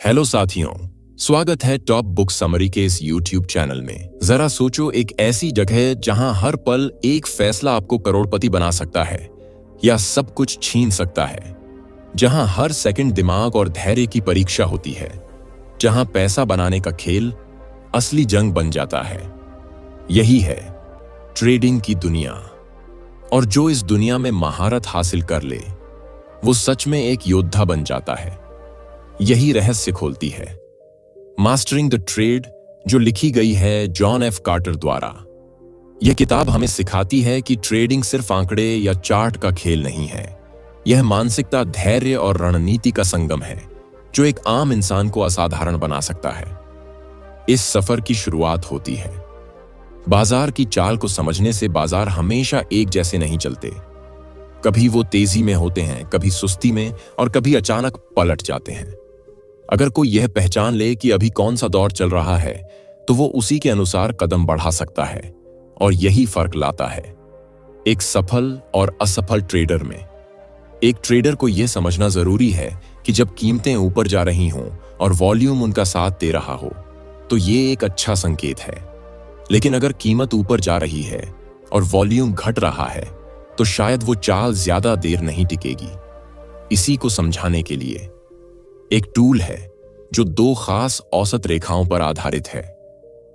Hello साथियों, स्वागत है टॉप बुक समरी के इस यूट्यूब चैनल में। जरा सोचो, एक ऐसी जगह जहां हर पल एक फैसला आपको करोड़पति बना सकता है या सब कुछ छीन सकता है, जहां हर सेकंड दिमाग और धैर्य की परीक्षा होती है, जहां पैसा बनाने का खेल असली जंग बन जाता है। यही है ट्रेडिंग की दुनिया। और जो इस दुनिया में महारत हासिल कर ले, वो सच में एक योद्धा बन जाता है। यही रहस्य खोलती है मास्टरिंग द ट्रेड, जो लिखी गई है जॉन एफ कार्टर द्वारा। यह किताब हमें सिखाती है कि ट्रेडिंग सिर्फ आंकड़े या चार्ट का खेल नहीं है। यह मानसिकता, धैर्य और रणनीति का संगम है, जो एक आम इंसान को असाधारण बना सकता है। इस सफर की शुरुआत होती है बाजार की चाल को समझने से। बाजार हमेशा एक जैसे नहीं चलते। कभी वो तेजी में होते हैं, कभी सुस्ती में, और कभी अचानक पलट जाते हैं। अगर कोई यह पहचान ले कि अभी कौन सा दौर चल रहा है, तो वो उसी के अनुसार कदम बढ़ा सकता है। और यही फर्क लाता है एक सफल और असफल ट्रेडर में। एक ट्रेडर को यह समझना जरूरी है कि जब कीमतें ऊपर जा रही हों और वॉल्यूम उनका साथ दे रहा हो, तो ये एक अच्छा संकेत है। लेकिन अगर कीमत ऊपर जा रही है और वॉल्यूम घट रहा है, तो शायद वो चाल ज्यादा देर नहीं टिकेगी। इसी को समझाने के लिए एक टूल है जो दो खास औसत रेखाओं पर आधारित है।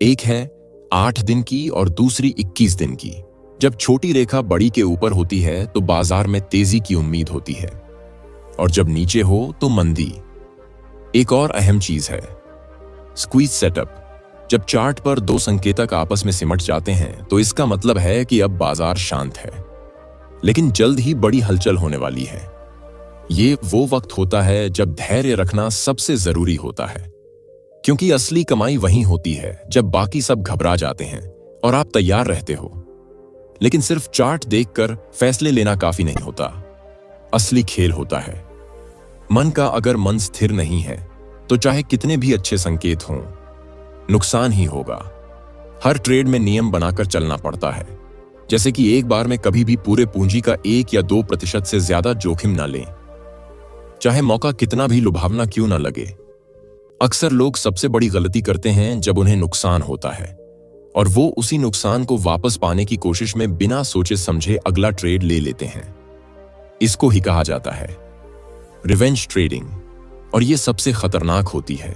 एक है 8 दिन की और दूसरी 21 दिन की। जब छोटी रेखा बड़ी के ऊपर होती है तो बाजार में तेजी की उम्मीद होती है, और जब नीचे हो तो मंदी। एक और अहम चीज है स्क्वीज सेटअप। जब चार्ट पर दो संकेतक आपस में सिमट जाते हैं, तो इसका मतलब है कि अब बाजार शांत है, लेकिन जल्द ही बड़ी हलचल होने वाली है। ये वो वक्त होता है जब धैर्य रखना सबसे जरूरी होता है, क्योंकि असली कमाई वहीं होती है जब बाकी सब घबरा जाते हैं और आप तैयार रहते हो। लेकिन सिर्फ चार्ट देखकर फैसले लेना काफी नहीं होता। असली खेल होता है मन का। अगर मन स्थिर नहीं है, तो चाहे कितने भी अच्छे संकेत हों, नुकसान ही होगा। हर ट्रेड में नियम बनाकर चलना पड़ता है, जैसे कि एक बार में कभी भी पूरे पूंजी का 1 या 2% से ज्यादा जोखिम न लें, चाहे मौका कितना भी लुभावना क्यों न लगे। अक्सर लोग सबसे बड़ी गलती करते हैं जब उन्हें नुकसान होता है, और वो उसी नुकसान को वापस पाने की कोशिश में बिना सोचे समझे अगला ट्रेड ले लेते हैं। इसको ही कहा जाता है रिवेंज ट्रेडिंग, और ये सबसे खतरनाक होती है।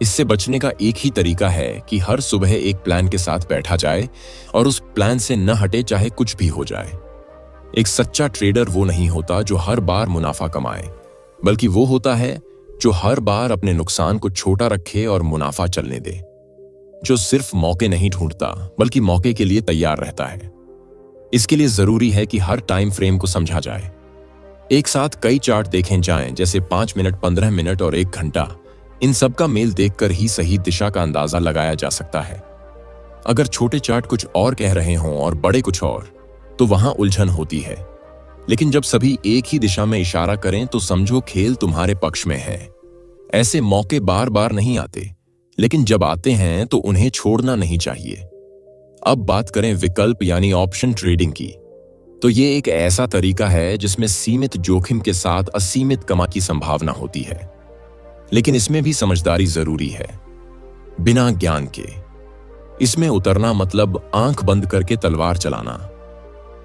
इससे बचने का एक ही तरीका है कि हर सुबह एक प्लान के साथ बैठा जाए और उस प्लान से न हटे, चाहे कुछ भी हो जाए। एक सच्चा ट्रेडर वो नहीं होता जो हर बार मुनाफा कमाए, बल्कि वो होता है जो हर बार अपने नुकसान को छोटा रखे और मुनाफा चलने दे। जो सिर्फ मौके नहीं ढूंढता, बल्कि मौके के लिए तैयार रहता है। इसके लिए जरूरी है कि हर टाइम फ्रेम को समझा जाए। एक साथ कई चार्ट देखे जाएं, जैसे 5 मिनट, 15 मिनट और 1 घंटा। इन सब का मेल देखकर ही सही दिशा का अंदाजा लगाया जा सकता है। अगर छोटे चार्ट कुछ और कह रहे हों और बड़े कुछ और, तो वहां उलझन होती है। लेकिन जब सभी एक ही दिशा में इशारा करें, तो समझो खेल तुम्हारे पक्ष में है। ऐसे मौके बार बार नहीं आते, लेकिन जब आते हैं तो उन्हें छोड़ना नहीं चाहिए। अब बात करें विकल्प यानी ऑप्शन ट्रेडिंग की, तो ये एक ऐसा तरीका है जिसमें सीमित जोखिम के साथ असीमित कमाई की संभावना होती है। लेकिन इसमें भी समझदारी जरूरी है, बिना ज्ञान के। इसमें उतरना मतलब आंख बंद करके तलवार चलाना।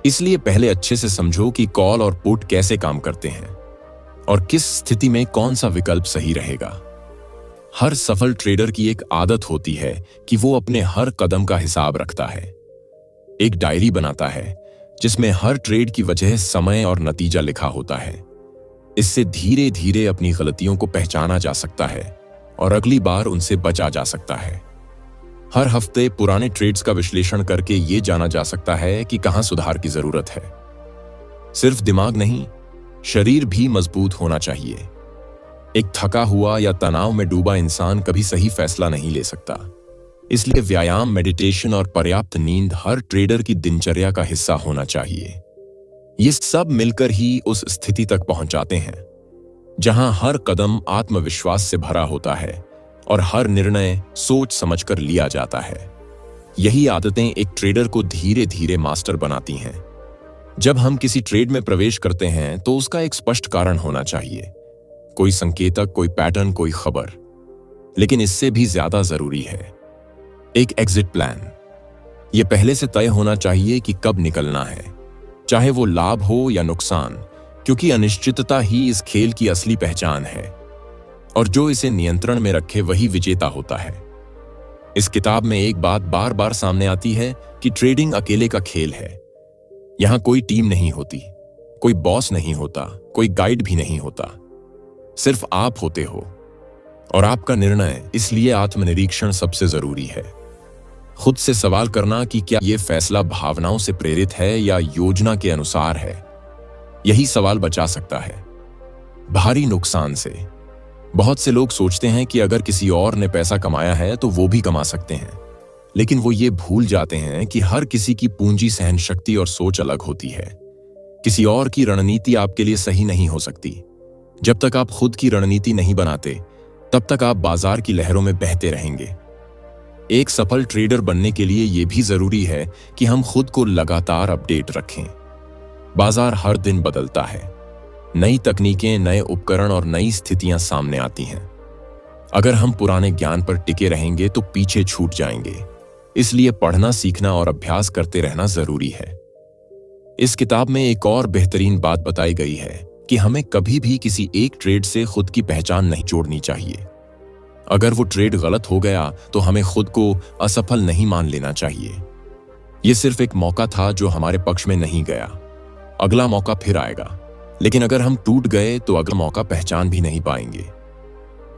इसलिए पहले अच्छे से समझो कि कॉल और पुट कैसे काम करते हैं और किस स्थिति में कौन सा विकल्प सही रहेगा। हर सफल ट्रेडर की एक आदत होती है कि वो अपने हर कदम का हिसाब रखता है। एक डायरी बनाता है जिसमें हर ट्रेड की वजह, समय और नतीजा लिखा होता है। इससे धीरे धीरे अपनी गलतियों को पहचाना जा सकता है और अगली बार उनसे बचा जा सकता है। हर हफ्ते पुराने ट्रेड्स का विश्लेषण करके यह जाना जा सकता है कि कहां सुधार की जरूरत है। सिर्फ दिमाग नहीं, शरीर भी मजबूत होना चाहिए। एक थका हुआ या तनाव में डूबा इंसान कभी सही फैसला नहीं ले सकता। इसलिए व्यायाम, मेडिटेशन और पर्याप्त नींद हर ट्रेडर की दिनचर्या का हिस्सा होना चाहिए। ये सब मिलकर ही उस स्थिति तक पहुंचाते हैं जहां हर कदम आत्मविश्वास से भरा होता है और हर निर्णय सोच समझकर लिया जाता है। यही आदतें एक ट्रेडर को धीरे धीरे मास्टर बनाती हैं। जब हम किसी ट्रेड में प्रवेश करते हैं, तो उसका एक स्पष्ट कारण होना चाहिए। कोई संकेतक, कोई पैटर्न, कोई खबर। लेकिन इससे भी ज्यादा जरूरी है एक एग्जिट प्लान। यह पहले से तय होना चाहिए कि कब निकलना है, चाहे वो लाभ हो या नुकसान, क्योंकि अनिश्चितता ही इस खेल की असली पहचान है और जो इसे नियंत्रण में रखे वही विजेता होता है। इस किताब में एक बात बार बार सामने आती है कि ट्रेडिंग अकेले का खेल है। यहां कोई टीम नहीं होती, कोई बॉस नहीं होता, कोई गाइड भी नहीं होता, सिर्फ आप होते हो और आपका निर्णय। इसलिए आत्मनिरीक्षण सबसे जरूरी है। खुद से सवाल करना कि क्या यह फैसला भावनाओं से प्रेरित है या योजना के अनुसार है। यही सवाल बचा सकता है भारी नुकसान से। बहुत से लोग सोचते हैं कि अगर किसी और ने पैसा कमाया है तो वो भी कमा सकते हैं, लेकिन वो ये भूल जाते हैं कि हर किसी की पूंजी, सहन शक्ति और सोच अलग होती है। किसी और की रणनीति आपके लिए सही नहीं हो सकती। जब तक आप खुद की रणनीति नहीं बनाते, तब तक आप बाजार की लहरों में बहते रहेंगे। एक सफल ट्रेडर बनने के लिए यह भी जरूरी है कि हम खुद को लगातार अपडेट रखें। बाजार हर दिन बदलता है, नई तकनीकें, नए उपकरण और नई स्थितियां सामने आती हैं। अगर हम पुराने ज्ञान पर टिके रहेंगे तो पीछे छूट जाएंगे। इसलिए पढ़ना, सीखना और अभ्यास करते रहना जरूरी है। इस किताब में एक और बेहतरीन बात बताई गई है कि हमें कभी भी किसी एक ट्रेड से खुद की पहचान नहीं जोड़नी चाहिए। अगर वो ट्रेड गलत हो गया तो हमें खुद को असफल नहीं मान लेना चाहिए। यह सिर्फ एक मौका था जो हमारे पक्ष में नहीं गया। अगला मौका फिर आएगा, लेकिन अगर हम टूट गए तो अगला मौका पहचान भी नहीं पाएंगे।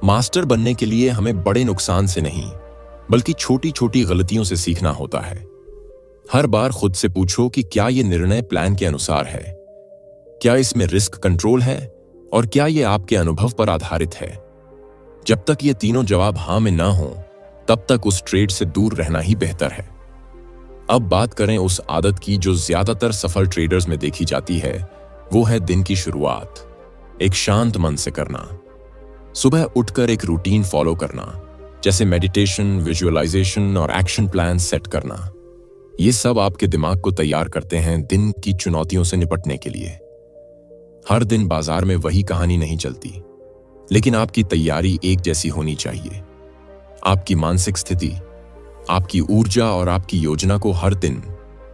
मास्टर बनने के लिए हमें बड़े नुकसान से नहीं, बल्कि छोटी छोटी गलतियों से सीखना होता है। हर बार खुद से पूछो कि क्या यह निर्णय प्लान के अनुसार है, क्या इसमें रिस्क कंट्रोल है और क्या यह आपके अनुभव पर आधारित है। जब तक ये तीनों जवाब हाँ में ना हो, तब तक उस ट्रेड से दूर रहना ही बेहतर है। अब बात करें उस आदत की जो ज्यादातर सफल ट्रेडर्स में देखी जाती है। वो है दिन की शुरुआत एक शांत मन से करना। सुबह उठकर एक रूटीन फॉलो करना, जैसे मेडिटेशन, विजुअलाइजेशन और एक्शन प्लान सेट करना। ये सब आपके दिमाग को तैयार करते हैं दिन की चुनौतियों से निपटने के लिए। हर दिन बाजार में वही कहानी नहीं चलती, लेकिन आपकी तैयारी एक जैसी होनी चाहिए। आपकी मानसिक स्थिति, आपकी ऊर्जा और आपकी योजना को हर दिन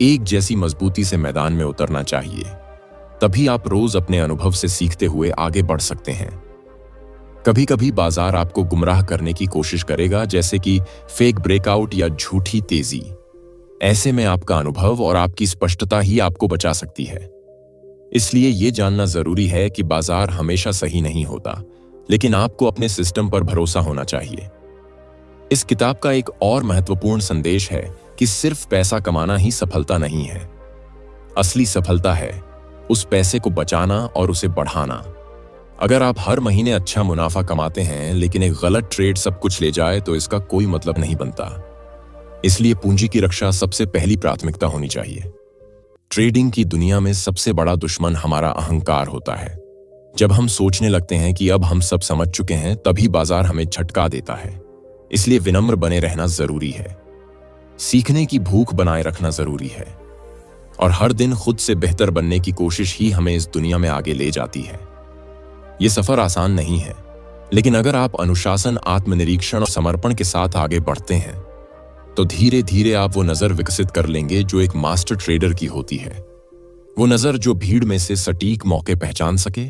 एक जैसी मजबूती से मैदान में उतरना चाहिए। तभी आप रोज अपने अनुभव से सीखते हुए आगे बढ़ सकते हैं। कभी कभी बाजार आपको गुमराह करने की कोशिश करेगा, जैसे कि फेक ब्रेकआउट या झूठी तेजी। ऐसे में आपका अनुभव और आपकी स्पष्टता ही आपको बचा सकती है। इसलिए यह जानना जरूरी है कि बाजार हमेशा सही नहीं होता, लेकिन आपको अपने सिस्टम पर भरोसा होना चाहिए। इस किताब का एक और महत्वपूर्ण संदेश है कि सिर्फ पैसा कमाना ही सफलता नहीं है। असली सफलता है उस पैसे को बचाना और उसे बढ़ाना। अगर आप हर महीने अच्छा मुनाफा कमाते हैं, लेकिन एक गलत ट्रेड सब कुछ ले जाए, तो इसका कोई मतलब नहीं बनता। इसलिए पूंजी की रक्षा सबसे पहली प्राथमिकता होनी चाहिए। ट्रेडिंग की दुनिया में सबसे बड़ा दुश्मन हमारा अहंकार होता है। जब हम सोचने लगते हैं कि अब हम सब समझ चुके हैं, तभी बाजार हमें झटका देता है। इसलिए विनम्र बने रहना जरूरी है। सीखने की भूख बनाए रखना जरूरी है और हर दिन खुद से बेहतर बनने की कोशिश ही हमें इस दुनिया में आगे ले जाती है। यह सफर आसान नहीं है, लेकिन अगर आप अनुशासन, आत्मनिरीक्षण और समर्पण के साथ आगे बढ़ते हैं, तो धीरे धीरे आप वो नजर विकसित कर लेंगे जो एक मास्टर ट्रेडर की होती है। वो नजर जो भीड़ में से सटीक मौके पहचान सके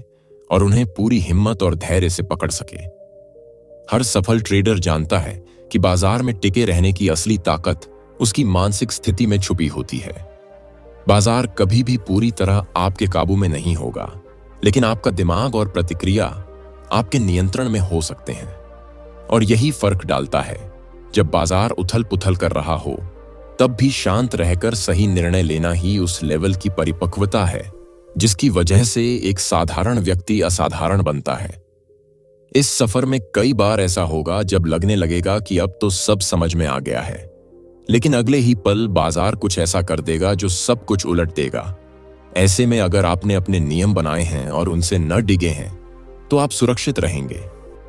और उन्हें पूरी हिम्मत और धैर्य से पकड़ सके। हर सफल ट्रेडर जानता है कि बाजार में टिके रहने की असली ताकत उसकी मानसिक स्थिति में छुपी होती है। बाजार कभी भी पूरी तरह आपके काबू में नहीं होगा, लेकिन आपका दिमाग और प्रतिक्रिया आपके नियंत्रण में हो सकते हैं। और यही फर्क डालता है। जब बाजार उथल पुथल कर रहा हो, तब भी शांत रहकर सही निर्णय लेना ही उस लेवल की परिपक्वता है जिसकी वजह से एक साधारण व्यक्ति असाधारण बनता है। इस सफर में कई बार ऐसा होगा जब लगने लगेगा कि अब तो सब समझ में आ गया है, लेकिन अगले ही पल बाजार कुछ ऐसा कर देगा जो सब कुछ उलट देगा। ऐसे में अगर आपने अपने नियम बनाए हैं और उनसे न डिगे हैं, तो आप सुरक्षित रहेंगे,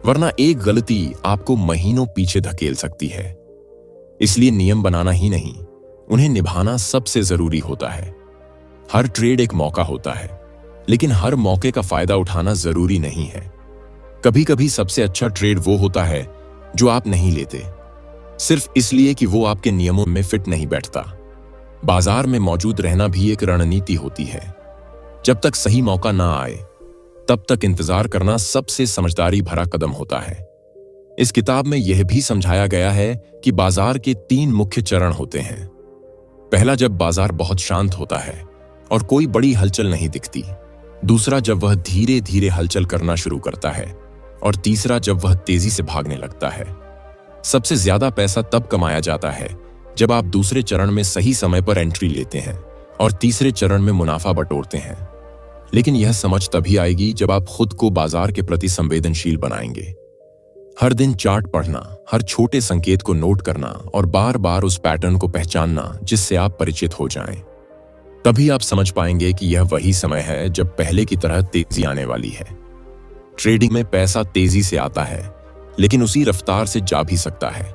वरना एक गलती आपको महीनों पीछे धकेल सकती है। इसलिए नियम बनाना ही नहीं, उन्हें निभाना सबसे जरूरी होता है। हर ट्रेड एक मौका होता है, लेकिन हर मौके का फायदा उठाना जरूरी नहीं है। कभी कभी सबसे अच्छा ट्रेड वो होता है जो आप नहीं लेते, सिर्फ इसलिए कि वो आपके नियमों में फिट नहीं बैठता। बाजार में मौजूद रहना भी एक रणनीति होती है। जब तक सही मौका ना आए, तब तक इंतजार करना सबसे समझदारी भरा कदम होता है। इस किताब में यह भी समझाया गया है कि बाजार के 3 मुख्य चरण होते हैं। पहला, जब बाजार बहुत शांत होता है और कोई बड़ी हलचल नहीं दिखती। दूसरा, जब वह धीरे धीरे हलचल करना शुरू करता है। और तीसरा, जब वह तेजी से भागने लगता है। सबसे ज्यादा पैसा तब कमाया जाता है जब आप दूसरे चरण में सही समय पर एंट्री लेते हैं और तीसरे चरण में मुनाफा बटोरते हैं। लेकिन यह समझ तभी आएगी जब आप खुद को बाजार के प्रति संवेदनशील बनाएंगे। हर दिन चार्ट पढ़ना, हर छोटे संकेत को नोट करना और बार बार उस पैटर्न को पहचानना जिससे आप परिचित हो जाएं। तभी आप समझ पाएंगे कि यह वही समय है जब पहले की तरह तेजी आने वाली है। ट्रेडिंग में पैसा तेजी से आता है, लेकिन उसी रफ्तार से जा भी सकता है।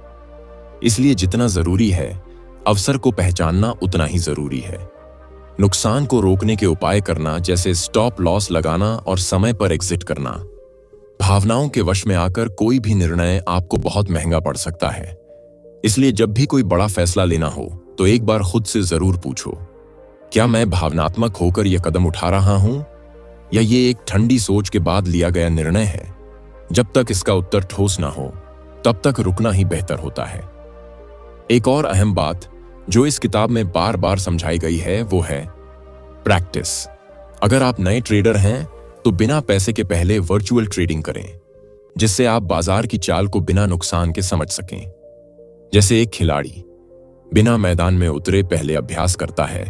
इसलिए जितना जरूरी है अवसर को पहचानना, उतना ही जरूरी है नुकसान को रोकने के उपाय करना, जैसे स्टॉप लॉस लगाना और समय पर एग्जिट करना। भावनाओं के वश में आकर कोई भी निर्णय आपको बहुत महंगा पड़ सकता है। इसलिए जब भी कोई बड़ा फैसला लेना हो तो एक बार खुद से जरूर पूछो, क्या मैं भावनात्मक होकर यह कदम उठा रहा हूं या ये एक ठंडी सोच के बाद लिया गया निर्णय है? जब तक इसका उत्तर ठोस ना हो तब तक रुकना ही बेहतर होता है। एक और अहम बात जो इस किताब में बार बार समझाई गई है वो है प्रैक्टिस। अगर आप नए ट्रेडर हैं तो बिना पैसे के पहले वर्चुअल ट्रेडिंग करें, जिससे आप बाजार की चाल को बिना नुकसान के समझ सकें। जैसे एक खिलाड़ी बिना मैदान में उतरे पहले अभ्यास करता है,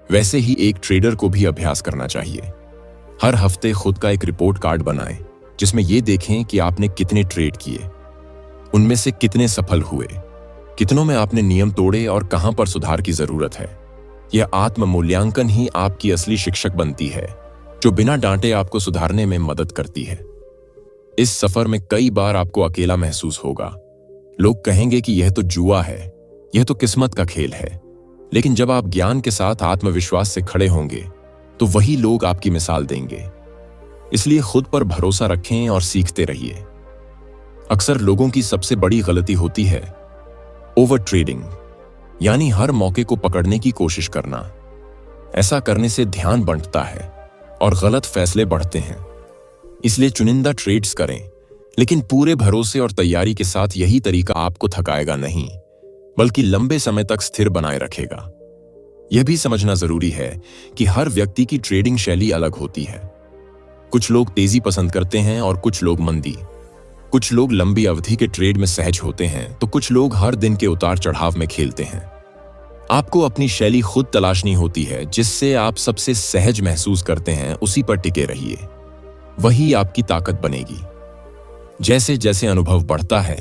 वैसे ही एक ट्रेडर को भी अभ्यास करना चाहिए। हर हफ्ते खुद का एक रिपोर्ट कार्ड बनाएं, जिसमें यह देखें कि आपने कितने ट्रेड किए, उनमें से कितने सफल हुए, कितनों में आपने नियम तोड़े और कहां पर सुधार की जरूरत है। यह आत्म मूल्यांकन ही आपकी असली शिक्षक बनती है, जो बिना डांटे आपको सुधारने में मदद करती है। इस सफर में कई बार आपको अकेला महसूस होगा। लोग कहेंगे कि यह तो जुआ है, यह तो किस्मत का खेल है। लेकिन जब आप ज्ञान के साथ आत्मविश्वास से खड़े होंगे तो वही लोग आपकी मिसाल देंगे। इसलिए खुद पर भरोसा रखें और सीखते रहिए। अक्सर लोगों की सबसे बड़ी गलती होती है ओवर ट्रेडिंग, यानी हर मौके को पकड़ने की कोशिश करना। ऐसा करने से ध्यान बंटता है और गलत फैसले बढ़ते हैं। इसलिए चुनिंदा ट्रेड्स करें, लेकिन पूरे भरोसे और तैयारी के साथ। यही तरीका आपको थकाएगा नहीं, बल्कि लंबे समय तक स्थिर बनाए रखेगा। यह भी समझना जरूरी है कि हर व्यक्ति की ट्रेडिंग शैली अलग होती है। कुछ लोग तेजी पसंद करते हैं और कुछ लोग मंदी। कुछ लोग लंबी अवधि के ट्रेड में सहज होते हैं तो कुछ लोग हर दिन के उतार चढ़ाव में खेलते हैं। आपको अपनी शैली खुद तलाशनी होती है, जिससे आप सबसे सहज महसूस करते हैं उसी पर टिके रहिए। वही आपकी ताकत बनेगी। जैसे जैसे अनुभव बढ़ता है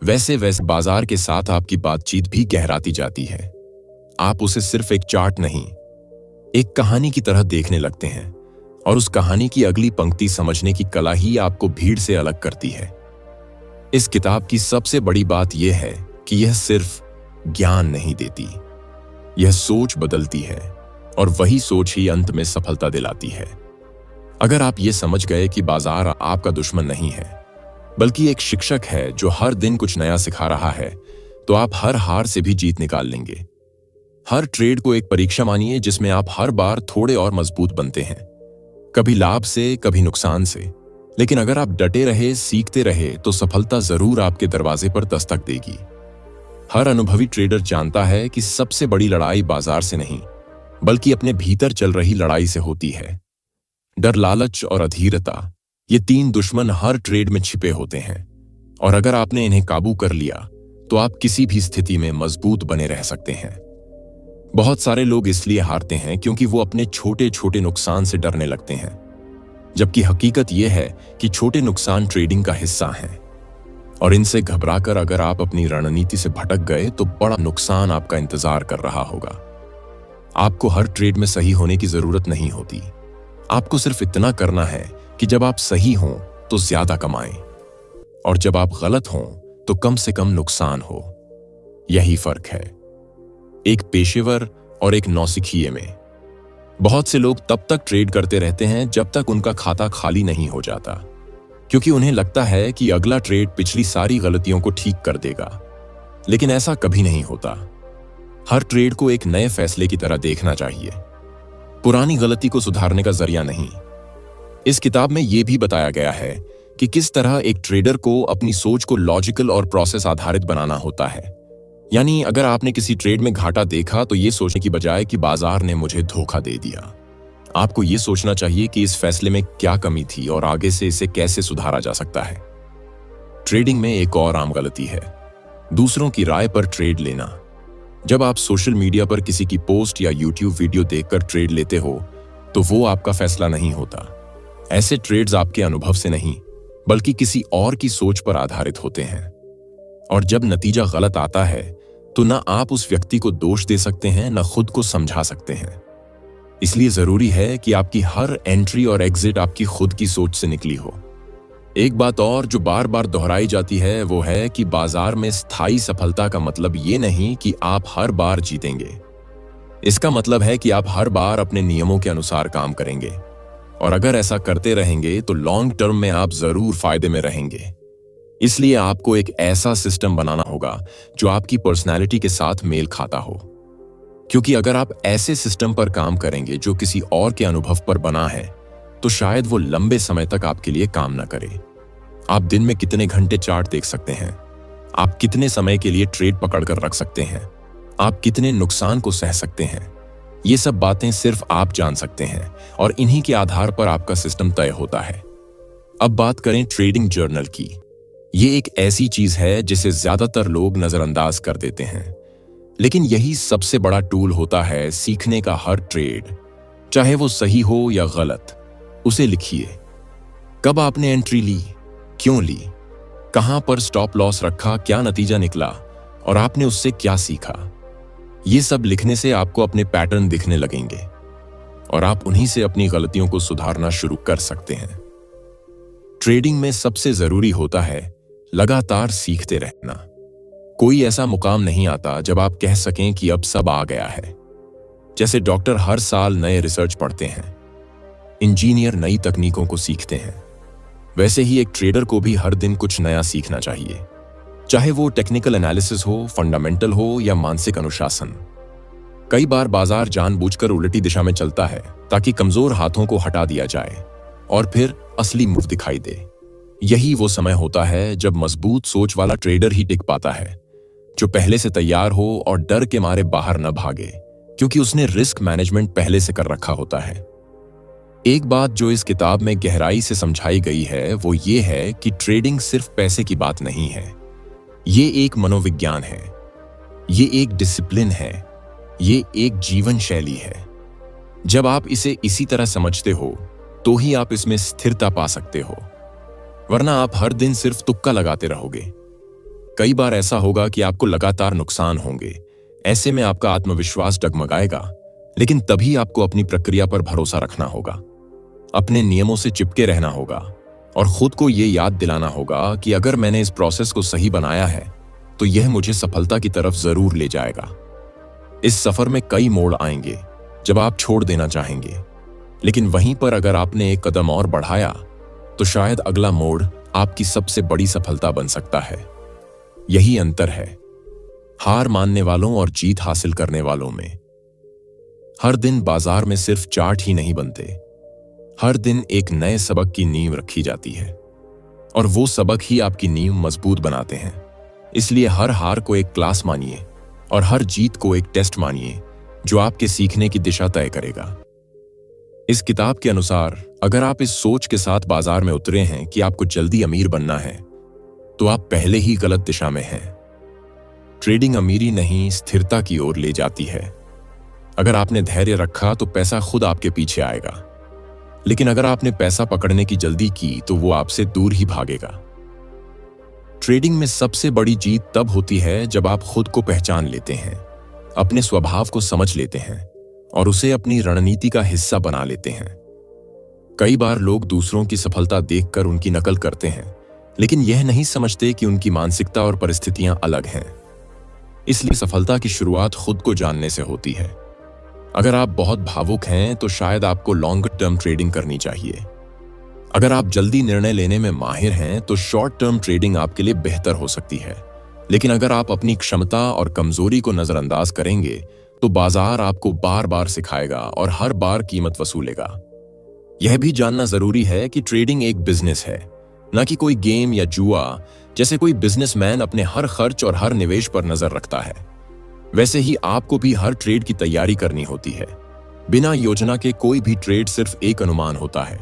वैसे वैसे बाजार के साथ आपकी बातचीत भी गहराती जाती है। आप उसे सिर्फ एक चार्ट नहीं, एक कहानी की तरह देखने लगते हैं और उस कहानी की अगली पंक्ति समझने की कला ही आपको भीड़ से अलग करती है। इस किताब की सबसे बड़ी बात यह है कि यह सिर्फ ज्ञान नहीं देती, यह सोच बदलती है और वही सोच ही अंत में सफलता दिलाती है। अगर आप ये समझ गए कि बाजार आपका दुश्मन नहीं है, बल्कि एक शिक्षक है जो हर दिन कुछ नया सिखा रहा है, तो आप हर हार से भी जीत निकाल लेंगे। हर ट्रेड को एक परीक्षा मानिए, जिसमें आप हर बार थोड़े और मजबूत बनते हैं, कभी लाभ से, कभी नुकसान से। लेकिन अगर आप डटे रहे, सीखते रहे, तो सफलता जरूर आपके दरवाजे पर दस्तक देगी। हर अनुभवी ट्रेडर जानता है कि सबसे बड़ी लड़ाई बाजार से नहीं, बल्कि अपने भीतर चल रही लड़ाई से होती है। डर, लालच और अधीरता, ये 3 दुश्मन हर ट्रेड में छिपे होते हैं, और अगर आपने इन्हें काबू कर लिया तो आप किसी भी स्थिति में मजबूत बने रह सकते हैं। बहुत सारे लोग इसलिए हारते हैं क्योंकि वो अपने छोटे छोटे नुकसान से डरने लगते हैं, जबकि हकीकत यह है कि छोटे नुकसान ट्रेडिंग का हिस्सा हैं, और इनसे घबराकर अगर आप अपनी रणनीति से भटक गए तो बड़ा नुकसान आपका इंतजार कर रहा होगा। आपको हर ट्रेड में सही होने की जरूरत नहीं होती। आपको सिर्फ इतना करना है कि जब आप सही हों तो ज्यादा कमाएं, और जब आप गलत हों तो कम से कम नुकसान हो। यही फर्क है एक पेशेवर और एक नौसिखिए में। बहुत से लोग तब तक ट्रेड करते रहते हैं जब तक उनका खाता खाली नहीं हो जाता। क्योंकि उन्हें लगता है कि अगला ट्रेड पिछली सारी गलतियों को ठीक कर देगा। लेकिन ऐसा कभी नहीं होता। हर ट्रेड को एक नए फैसले की तरह देखना चाहिए, पुरानी गलती को सुधारने का जरिया नहीं। इस किताब में यह भी बताया गया है कि किस तरह एक ट्रेडर को अपनी सोच को लॉजिकल और प्रोसेस आधारित बनाना होता है। यानी अगर आपने किसी ट्रेड में घाटा देखा तो यह सोचने की बजाय कि बाजार ने मुझे धोखा दे दिया, आपको यह सोचना चाहिए कि इस फैसले में क्या कमी थी और आगे से इसे कैसे सुधारा जा सकता है। ट्रेडिंग में एक और आम गलती है दूसरों की राय पर ट्रेड लेना। जब आप सोशल मीडिया पर किसी की पोस्ट या यूट्यूब वीडियो देखकर ट्रेड लेते हो तो वो आपका फैसला नहीं होता। ऐसे ट्रेड्स आपके अनुभव से नहीं बल्कि किसी और की सोच पर आधारित होते हैं। और जब नतीजा गलत आता है तो ना आप उस व्यक्ति को दोष दे सकते हैं ना खुद को समझा सकते हैं। इसलिए जरूरी है कि आपकी हर एंट्री और एग्जिट आपकी खुद की सोच से निकली हो। एक बात और जो बार बार दोहराई जाती है वो है कि बाजार में स्थायी सफलता का मतलब ये नहीं कि आप हर बार जीतेंगे। इसका मतलब है कि आप हर बार अपने नियमों के अनुसार काम करेंगे, और अगर ऐसा करते रहेंगे तो लॉन्ग टर्म में आप जरूर फायदे में रहेंगे। इसलिए आपको एक ऐसा सिस्टम बनाना होगा जो आपकी पर्सनैलिटी के साथ मेल खाता हो, क्योंकि अगर आप ऐसे सिस्टम पर काम करेंगे जो किसी और के अनुभव पर बना है तो शायद वो लंबे समय तक आपके लिए काम ना करे। आप दिन में कितने घंटे चार्ट देख सकते हैं, आप कितने समय के लिए ट्रेड पकड़कर रख सकते हैं, आप कितने नुकसान को सह सकते हैं, ये सब बातें सिर्फ आप जान सकते हैं और इन्हीं के आधार पर आपका सिस्टम तय होता है। अब बात करें ट्रेडिंग जर्नल की। ये एक ऐसी चीज है जिसे ज्यादातर लोग नजरअंदाज कर देते हैं, लेकिन यही सबसे बड़ा टूल होता है सीखने का। हर ट्रेड, चाहे वो सही हो या गलत, उसे लिखिए। कब आपने एंट्री ली, क्यों ली, कहां पर स्टॉप लॉस रखा, क्या नतीजा निकला और आपने उससे क्या सीखा। ये सब लिखने से आपको अपने पैटर्न दिखने लगेंगे और आप उन्हीं से अपनी गलतियों को सुधारना शुरू कर सकते हैं। ट्रेडिंग में सबसे जरूरी होता है लगातार सीखते रहना। कोई ऐसा मुकाम नहीं आता जब आप कह सकें कि अब सब आ गया है। जैसे डॉक्टर हर साल नए रिसर्च पढ़ते हैं, इंजीनियर नई तकनीकों को सीखते हैं, वैसे ही एक ट्रेडर को भी हर दिन कुछ नया सीखना चाहिए, चाहे वो टेक्निकल एनालिसिस हो, फंडामेंटल हो या मानसिक अनुशासन। कई बार बाजार जानबूझकर उल्टी दिशा में चलता है ताकि कमजोर हाथों को हटा दिया जाए और फिर असली मूव दिखाई दे। यही वो समय होता है जब मजबूत सोच वाला ट्रेडर ही टिक पाता है, जो पहले से तैयार हो और डर के मारे बाहर न भागे, क्योंकि उसने रिस्क मैनेजमेंट पहले से कर रखा होता है। एक बात जो इस किताब में गहराई से समझाई गई है वो ये है कि ट्रेडिंग सिर्फ पैसे की बात नहीं है। ये एक मनोविज्ञान है, ये एक डिसिप्लिन है, ये एक जीवन शैली है। जब आप इसे इसी तरह समझते हो तो ही आप इसमें स्थिरता पा सकते हो, वरना आप हर दिन सिर्फ तुक्का लगाते रहोगे। कई बार ऐसा होगा कि आपको लगातार नुकसान होंगे। ऐसे में आपका आत्मविश्वास डगमगाएगा, लेकिन तभी आपको अपनी प्रक्रिया पर भरोसा रखना होगा, अपने नियमों से चिपके रहना होगा और खुद को यह याद दिलाना होगा कि अगर मैंने इस प्रोसेस को सही बनाया है तो यह मुझे सफलता की तरफ जरूर ले जाएगा। इस सफर में कई मोड़ आएंगे जब आप छोड़ देना चाहेंगे, लेकिन वहीं पर अगर आपने एक कदम और बढ़ाया तो शायद अगला मोड़ आपकी सबसे बड़ी सफलता बन सकता है। यही अंतर है हार मानने वालों और जीत हासिल करने वालों में। हर दिन बाजार में सिर्फ चार्ट ही नहीं बनते, हर दिन एक नए सबक की नींव रखी जाती है और वो सबक ही आपकी नींव मजबूत बनाते हैं। इसलिए हर हार को एक क्लास मानिए और हर जीत को एक टेस्ट मानिए जो आपके सीखने की दिशा तय करेगा। इस किताब के अनुसार अगर आप इस सोच के साथ बाजार में उतरे हैं कि आपको जल्दी अमीर बनना है तो आप पहले ही गलत दिशा में हैं। ट्रेडिंग अमीरी नहीं, स्थिरता की ओर ले जाती है। अगर आपने धैर्य रखा तो पैसा खुद आपके पीछे आएगा, लेकिन अगर आपने पैसा पकड़ने की जल्दी की तो वो आपसे दूर ही भागेगा। ट्रेडिंग में सबसे बड़ी जीत तब होती है जब आप खुद को पहचान लेते हैं, अपने स्वभाव को समझ लेते हैं और उसे अपनी रणनीति का हिस्सा बना लेते हैं। कई बार लोग दूसरों की सफलता देखकर उनकी नकल करते हैं, लेकिन यह नहीं समझते कि उनकी मानसिकता और परिस्थितियां अलग हैं। इसलिए सफलता की शुरुआत खुद को जानने से होती है। अगर आप बहुत भावुक हैं तो शायद आपको लॉन्ग टर्म ट्रेडिंग करनी चाहिए। अगर आप जल्दी निर्णय लेने में माहिर हैं तो शॉर्ट टर्म ट्रेडिंग आपके लिए बेहतर हो सकती है, लेकिन अगर आप अपनी क्षमता और कमजोरी को नजरअंदाज करेंगे तो बाजार आपको बार बार सिखाएगा और हर बार कीमत वसूलेगा। यह भी जानना जरूरी है कि ट्रेडिंग एक बिजनेस है, न कि कोई गेम या जुआ। जैसे कोई बिजनेसमैन अपने हर खर्च और हर निवेश पर नजर रखता है, वैसे ही आपको भी हर ट्रेड की तैयारी करनी होती है। बिना योजना के कोई भी ट्रेड सिर्फ एक अनुमान होता है,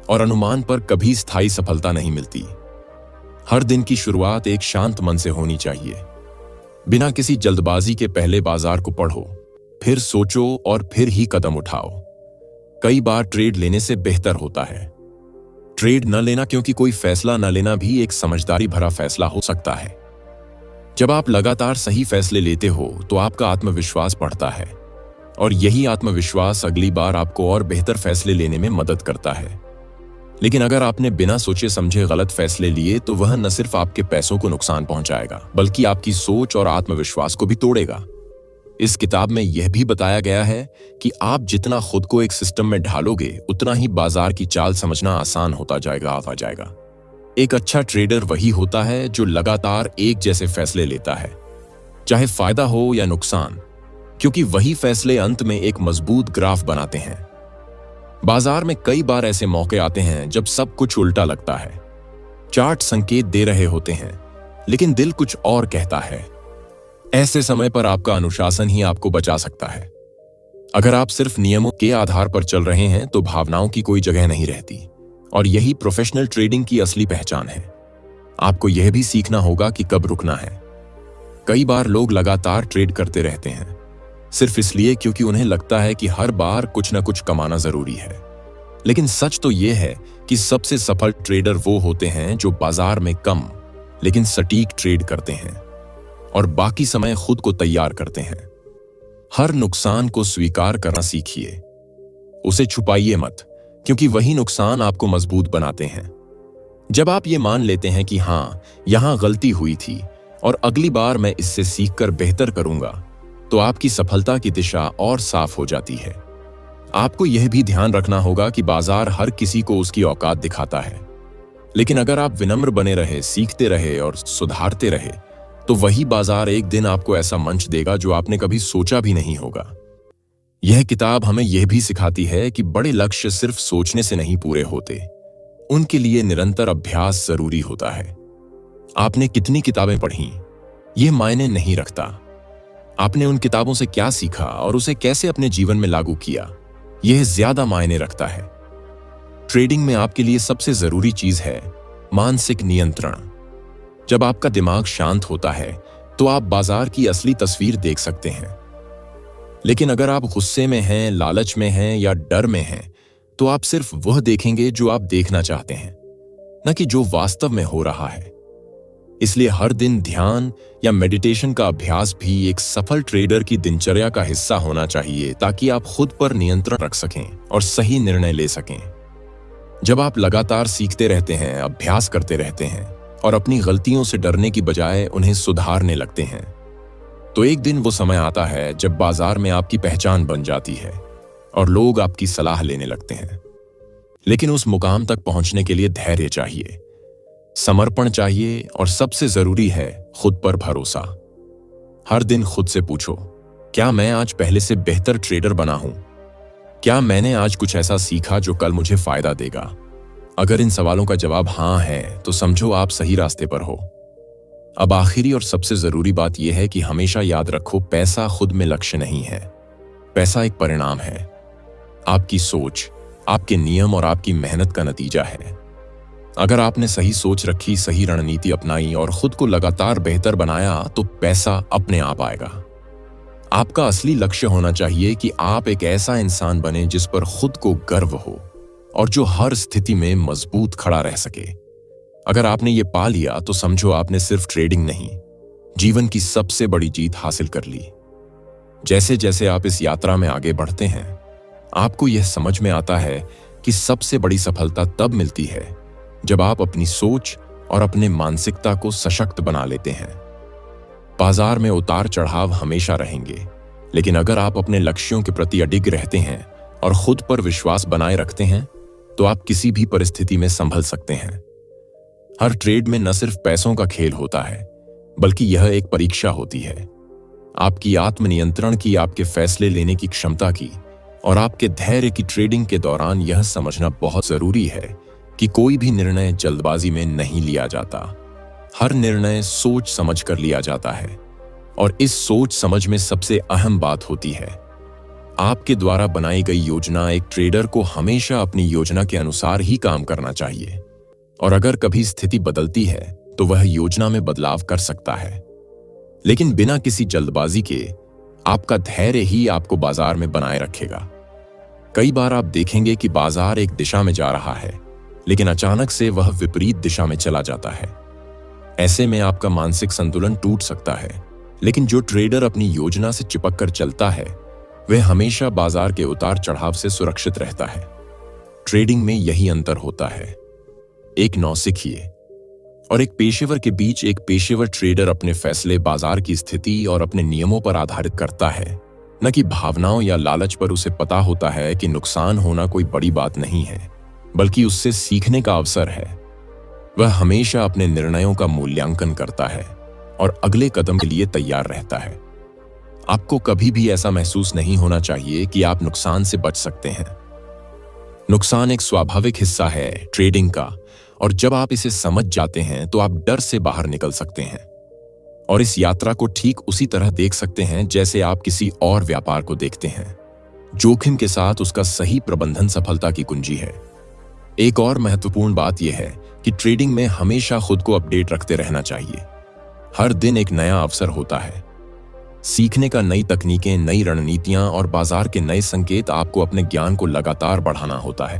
और अनुमान पर कभी स्थायी सफलता नहीं मिलती। हर दिन की शुरुआत एक शांत मन से होनी चाहिए। बिना किसी जल्दबाजी के पहले बाजार को पढ़ो, फिर सोचो और फिर ही कदम उठाओ। कई बार ट्रेड लेने से बेहतर होता है ट्रेड न लेना, क्योंकि कोई फैसला न लेना भी एक समझदारी भरा फैसला हो सकता है। जब आप लगातार सही फैसले लेते हो तो आपका आत्मविश्वास बढ़ता है, और यही आत्मविश्वास अगली बार आपको और बेहतर फैसले लेने में मदद करता है। लेकिन अगर आपने बिना सोचे समझे गलत फैसले लिए तो वह न सिर्फ आपके पैसों को नुकसान पहुंचाएगा, बल्कि आपकी सोच और आत्मविश्वास को भी तोड़ेगा। इस किताब में यह भी बताया गया है कि आप जितना खुद को एक सिस्टम में ढालोगे, उतना ही बाजार की चाल समझना आसान होता जाएगा। एक अच्छा ट्रेडर वही होता है जो लगातार एक जैसे फैसले लेता है, चाहे फायदा हो या नुकसान, क्योंकि वही फैसले अंत में एक मजबूत ग्राफ बनाते हैं। बाजार में कई बार ऐसे मौके आते हैं जब सब कुछ उल्टा लगता है। चार्ट संकेत दे रहे होते हैं, लेकिन दिल कुछ और कहता है। ऐसे समय पर आपका अनुशासन ही आपको बचा सकता है। अगर आप सिर्फ नियमों के आधार पर चल रहे हैं तो भावनाओं की कोई जगह नहीं रहती, और यही प्रोफेशनल ट्रेडिंग की असली पहचान है। आपको यह भी सीखना होगा कि कब रुकना है। कई बार लोग लगातार ट्रेड करते रहते हैं, सिर्फ इसलिए क्योंकि उन्हें लगता है कि हर बार कुछ न कुछ कमाना जरूरी है। लेकिन सच तो यह है कि सबसे सफल ट्रेडर वो होते हैं जो बाजार में कम लेकिन सटीक ट्रेड करते हैं और बाकी समय खुद को तैयार करते हैं। हर नुकसान को स्वीकार करना सीखिए, उसे छुपाइए मत, क्योंकि वही नुकसान आपको मजबूत बनाते हैं। जब आप ये मान लेते हैं कि हां, यहां गलती हुई थी और अगली बार मैं इससे सीखकर बेहतर करूंगा, तो आपकी सफलता की दिशा और साफ हो जाती है। आपको यह भी ध्यान रखना होगा कि बाजार हर किसी को उसकी औकात दिखाता है, लेकिन अगर आप विनम्र बने रहे, सीखते रहे और सुधारते रहे, तो वही बाजार एक दिन आपको ऐसा मंच देगा जो आपने कभी सोचा भी नहीं होगा। यह किताब हमें यह भी सिखाती है कि बड़े लक्ष्य सिर्फ सोचने से नहीं पूरे होते, उनके लिए निरंतर अभ्यास जरूरी होता है। आपने कितनी किताबें पढ़ी, यह मायने नहीं रखता। आपने उन किताबों से क्या सीखा और उसे कैसे अपने जीवन में लागू किया, यह ज्यादा मायने रखता है। ट्रेडिंग में आपके लिए सबसे जरूरी चीज है मानसिक नियंत्रण। जब आपका दिमाग शांत होता है तो आप बाजार की असली तस्वीर देख सकते हैं। लेकिन अगर आप गुस्से में हैं, लालच में हैं या डर में हैं, तो आप सिर्फ वह देखेंगे जो आप देखना चाहते हैं, न कि जो वास्तव में हो रहा है। इसलिए हर दिन ध्यान या मेडिटेशन का अभ्यास भी एक सफल ट्रेडर की दिनचर्या का हिस्सा होना चाहिए, ताकि आप खुद पर नियंत्रण रख सकें और सही निर्णय ले सकें। जब आप लगातार सीखते रहते हैं, अभ्यास करते रहते हैं और अपनी गलतियों से डरने की बजाय उन्हें सुधारने लगते हैं, तो एक दिन वो समय आता है जब बाजार में आपकी पहचान बन जाती है और लोग आपकी सलाह लेने लगते हैं। लेकिन उस मुकाम तक पहुंचने के लिए धैर्य चाहिए, समर्पण चाहिए और सबसे जरूरी है खुद पर भरोसा। हर दिन खुद से पूछो, क्या मैं आज पहले से बेहतर ट्रेडर बना हूं? क्या मैंने आज कुछ ऐसा सीखा जो कल मुझे फायदा देगा? अगर इन सवालों का जवाब हां है, तो समझो आप सही रास्ते पर हो। अब आखिरी और सबसे जरूरी बात यह है कि हमेशा याद रखो, पैसा खुद में लक्ष्य नहीं है। पैसा एक परिणाम है, आपकी सोच, आपके नियम और आपकी मेहनत का नतीजा है। अगर आपने सही सोच रखी, सही रणनीति अपनाई और खुद को लगातार बेहतर बनाया, तो पैसा अपने आप आएगा। आपका असली लक्ष्य होना चाहिए कि आप एक ऐसा इंसान बने जिस पर खुद को गर्व हो और जो हर स्थिति में मजबूत खड़ा रह सके। अगर आपने ये पा लिया तो समझो आपने सिर्फ ट्रेडिंग नहीं, जीवन की सबसे बड़ी जीत हासिल कर ली। जैसे जैसे आप इस यात्रा में आगे बढ़ते हैं, आपको यह समझ में आता है कि सबसे बड़ी सफलता तब मिलती है जब आप अपनी सोच और अपने मानसिकता को सशक्त बना लेते हैं। बाजार में उतार चढ़ाव हमेशा रहेंगे, लेकिन अगर आप अपने लक्ष्यों के प्रति अडिग रहते हैं और खुद पर विश्वास बनाए रखते हैं, तो आप किसी भी परिस्थिति में संभल सकते हैं। हर ट्रेड में न सिर्फ पैसों का खेल होता है, बल्कि यह एक परीक्षा होती है आपकी आत्मनियंत्रण की, आपके फैसले लेने की क्षमता की और आपके धैर्य की। ट्रेडिंग के दौरान यह समझना बहुत जरूरी है कि कोई भी निर्णय जल्दबाजी में नहीं लिया जाता। हर निर्णय सोच समझ कर लिया जाता है और इस सोच समझ में सबसे अहम बात होती है आपके द्वारा बनाई गई योजना। एक ट्रेडर को हमेशा अपनी योजना के अनुसार ही काम करना चाहिए और अगर कभी स्थिति बदलती है तो वह योजना में बदलाव कर सकता है, लेकिन बिना किसी जल्दबाजी के। आपका धैर्य ही आपको बाजार में बनाए रखेगा। कई बार आप देखेंगे कि बाजार एक दिशा में जा रहा है, लेकिन अचानक से वह विपरीत दिशा में चला जाता है। ऐसे में आपका मानसिक संतुलन टूट सकता है, लेकिन जो ट्रेडर अपनी योजना से चिपक कर चलता है वह हमेशा बाजार के उतार चढ़ाव से सुरक्षित रहता है। ट्रेडिंग में यही अंतर होता है। एक नौसिखिए और एक पेशेवर के बीच। एक पेशेवर ट्रेडर अपने फैसले बाजार की स्थिति और अपने नियमों पर आधारित करता है, न कि भावनाओं या लालच पर। उसे पता होता है कि नुकसान होना कोई बड़ी बात नहीं है, बल्कि उससे सीखने का अवसर है। वह हमेशा अपने निर्णयों का मूल्यांकन करता है और अगले कदम के लिए तैयार रहता है। आपको कभी भी ऐसा महसूस नहीं होना चाहिए कि आप नुकसान से बच सकते हैं। नुकसान एक स्वाभाविक हिस्सा है ट्रेडिंग का, और जब आप इसे समझ जाते हैं तो आप डर से बाहर निकल सकते हैं और इस यात्रा को ठीक उसी तरह देख सकते हैं जैसे आप किसी और व्यापार को देखते हैं। जोखिम के साथ उसका सही प्रबंधन सफलता की कुंजी है। एक और महत्वपूर्ण बात यह है कि ट्रेडिंग में हमेशा खुद को अपडेट रखते रहना चाहिए। हर दिन एक नया अवसर होता है सीखने का। नई तकनीकें, नई रणनीतियां और बाजार के नए संकेत। आपको अपने ज्ञान को लगातार बढ़ाना होता है,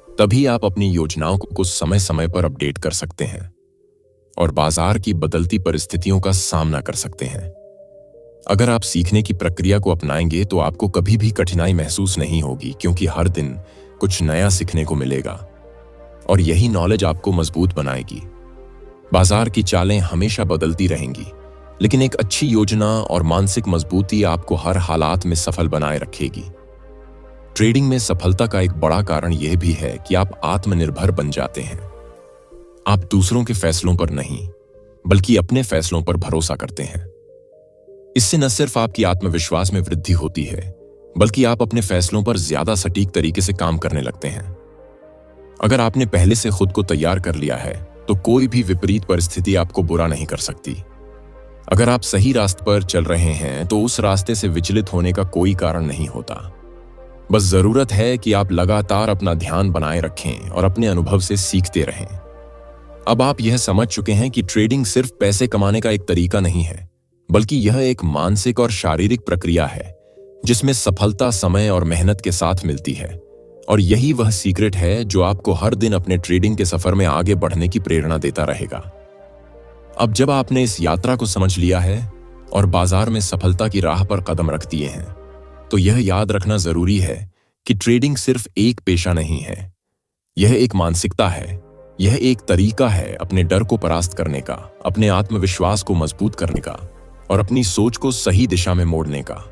तभी आप अपनी योजनाओं को कुछ समय समय पर अपडेट कर सकते हैं और बाजार की बदलती परिस्थितियों का सामना कर सकते हैं। अगर आप सीखने की प्रक्रिया को अपनाएंगे तो आपको कभी भी कठिनाई महसूस नहीं होगी, क्योंकि हर दिन कुछ नया सीखने को मिलेगा और यही नॉलेज आपको मजबूत बनाएगी। बाजार की चालें हमेशा बदलती रहेंगी, लेकिन एक अच्छी योजना और मानसिक मजबूती आपको हर हालात में सफल बनाए रखेगी। ट्रेडिंग में सफलता का एक बड़ा कारण यह भी है कि आप आत्मनिर्भर बन जाते हैं। आप दूसरों के फैसलों पर नहीं, बल्कि अपने फैसलों पर भरोसा करते हैं। इससे न सिर्फ आपकी आत्मविश्वास में वृद्धि होती है, बल्कि आप अपने फैसलों पर ज्यादा सटीक तरीके से काम करने लगते हैं। अगर आपने पहले से खुद को तैयार कर लिया है तो कोई भी विपरीत परिस्थिति आपको बुरा नहीं कर सकती। अगर आप सही रास्ते पर चल रहे हैं तो उस रास्ते से विचलित होने का कोई कारण नहीं होता। बस जरूरत है कि आप लगातार अपना ध्यान बनाए रखें और अपने अनुभव से सीखते रहें। अब आप यह समझ चुके हैं कि ट्रेडिंग सिर्फ पैसे कमाने का एक तरीका नहीं है, बल्कि यह एक मानसिक और शारीरिक प्रक्रिया है जिसमें सफलता समय और मेहनत के साथ मिलती है। और यही वह सीक्रेट है जो आपको हर दिन अपने ट्रेडिंग के सफर में आगे बढ़ने की प्रेरणा देता रहेगा। अब जब आपने इस यात्रा को समझ लिया है और बाजार में सफलता की राह पर कदम रख दिए हैं, तो यह याद रखना जरूरी है कि ट्रेडिंग सिर्फ एक पेशा नहीं है, यह एक मानसिकता है। यह एक तरीका है अपने डर को परास्त करने का, अपने आत्मविश्वास को मजबूत करने का और अपनी सोच को सही दिशा में मोड़ने का।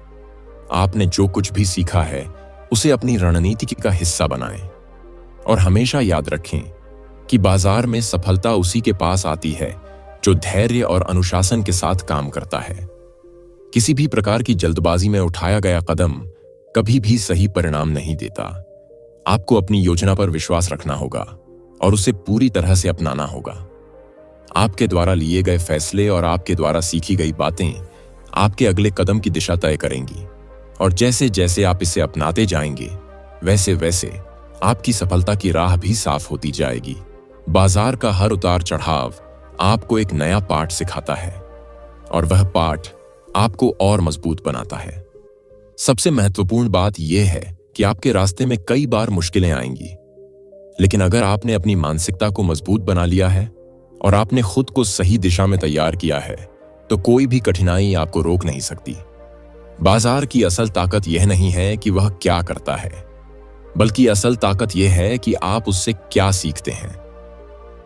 आपने जो कुछ भी सीखा है उसे अपनी रणनीति का हिस्सा बनाएं और हमेशा याद रखें कि बाजार में सफलता उसी के पास आती है जो धैर्य और अनुशासन के साथ काम करता है। किसी भी प्रकार की जल्दबाजी में उठाया गया कदम कभी भी सही परिणाम नहीं देता। आपको अपनी योजना पर विश्वास रखना होगा और उसे पूरी तरह से अपनाना होगा। आपके द्वारा लिए गए फैसले और आपके द्वारा सीखी गई बातें आपके अगले कदम की दिशा तय करेंगी, और जैसे जैसे आप इसे अपनाते जाएंगे वैसे वैसे आपकी सफलता की राह भी साफ होती जाएगी। बाजार का हर उतार चढ़ाव आपको एक नया पाठ सिखाता है और वह पाठ आपको और मजबूत बनाता है। सबसे महत्वपूर्ण बात यह है कि आपके रास्ते में कई बार मुश्किलें आएंगी, लेकिन अगर आपने अपनी मानसिकता को मजबूत बना लिया है और आपने खुद को सही दिशा में तैयार किया है, तो कोई भी कठिनाई आपको रोक नहीं सकती। बाजार की असल ताकत यह नहीं है कि वह क्या करता है, बल्कि असल ताकत यह है कि आप उससे क्या सीखते हैं।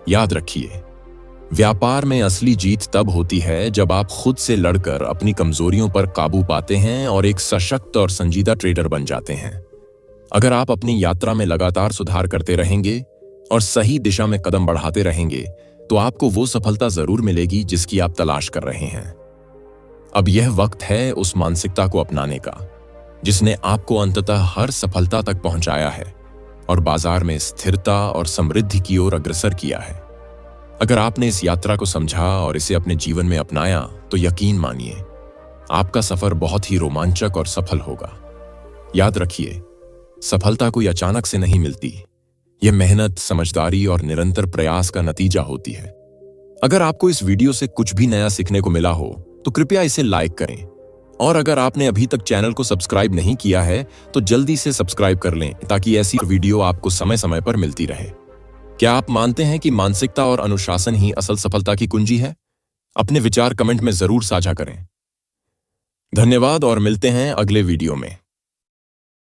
याद रखिए, व्यापार में असली जीत तब होती है जब आप खुद से लड़कर अपनी कमजोरियों पर काबू पाते हैं और एक सशक्त और संजीदा ट्रेडर बन जाते हैं। अगर आप अपनी यात्रा में लगातार सुधार करते रहेंगे और सही दिशा में कदम बढ़ाते रहेंगे तो आपको वो सफलता जरूर मिलेगी जिसकी आप तलाश कर रहे हैं। अब यह वक्त है उस मानसिकता को अपनाने का जिसने आपको अंततः हर सफलता तक पहुंचाया है और बाजार में स्थिरता और समृद्धि की ओर अग्रसर किया है। अगर आपने इस यात्रा को समझा और इसे अपने जीवन में अपनाया तो यकीन मानिए आपका सफर बहुत ही रोमांचक और सफल होगा। याद रखिए, सफलता कोई अचानक से नहीं मिलती। यह मेहनत, समझदारी और निरंतर प्रयास का नतीजा होती है। अगर आपको इस वीडियो से कुछ भी नया सीखने को मिला हो तो कृपया इसे लाइक करें और अगर आपने अभी तक चैनल को सब्सक्राइब नहीं किया है तो जल्दी से सब्सक्राइब कर लें ताकि ऐसी वीडियो आपको समय समय पर मिलती रहे। क्या आप मानते हैं कि मानसिकता और अनुशासन ही असल सफलता की कुंजी है? अपने विचार कमेंट में जरूर साझा करें। धन्यवाद और मिलते हैं अगले वीडियो में।